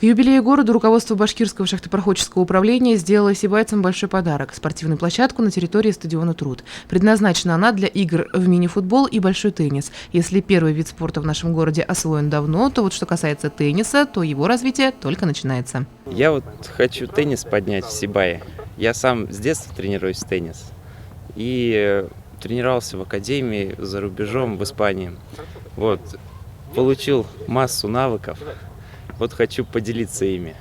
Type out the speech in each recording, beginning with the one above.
юбилею города руководство Башкирского шахтопроходческого управления сделало сибайцам большой подарок – спортивную площадку на территории стадиона «Труд». Предназначена она для игр в мини-футбол и большой теннис. Если первый вид спорта в нашем городе освоен давно, то вот что касается тенниса, то его развитие только начинается. Я вот хочу теннис поднять в Сибае. Я сам с детства тренируюсь в теннис. И тренировался в академии за рубежом в Испании. Вот, получил массу навыков. Вот хочу поделиться ими.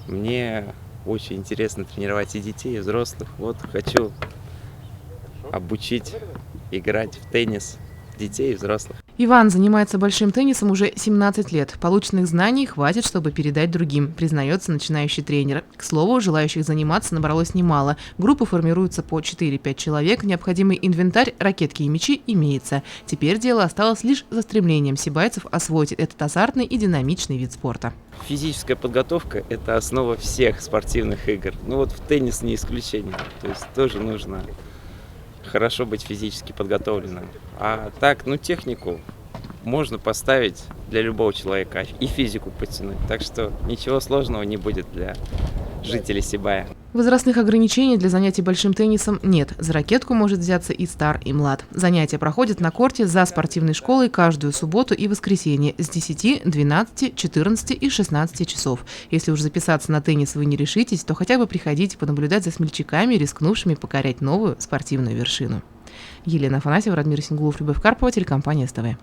Мне очень интересно тренировать и детей, и взрослых. Вот хочу обучить играть в теннис детей и взрослых. Иван занимается большим теннисом уже 17 лет. Полученных знаний хватит, чтобы передать другим, признается начинающий тренер. К слову, желающих заниматься набралось немало. Группы формируются по 4-5 человек. Необходимый инвентарь, ракетки и мячи имеется. Теперь дело осталось лишь за стремлением сибайцев освоить этот азартный и динамичный вид спорта. Физическая подготовка – это основа всех спортивных игр. Ну вот в теннис не исключение. То есть тоже нужно хорошо быть физически подготовленным. А так, технику можно поставить для любого человека и физику подтянуть. Так что ничего сложного не будет для жителей Сибая. Возрастных ограничений для занятий большим теннисом нет. За ракетку может взяться и стар, и млад. Занятия проходят на корте за спортивной школой каждую субботу и воскресенье с 10, 12, 14 и 16 часов. Если уж записаться на теннис вы не решитесь, то хотя бы приходите понаблюдать за смельчаками, рискнувшими покорять новую спортивную вершину. Елена Афанасьева, Радмир Сингулов, Любовь Карпова, телекомпания СТВ.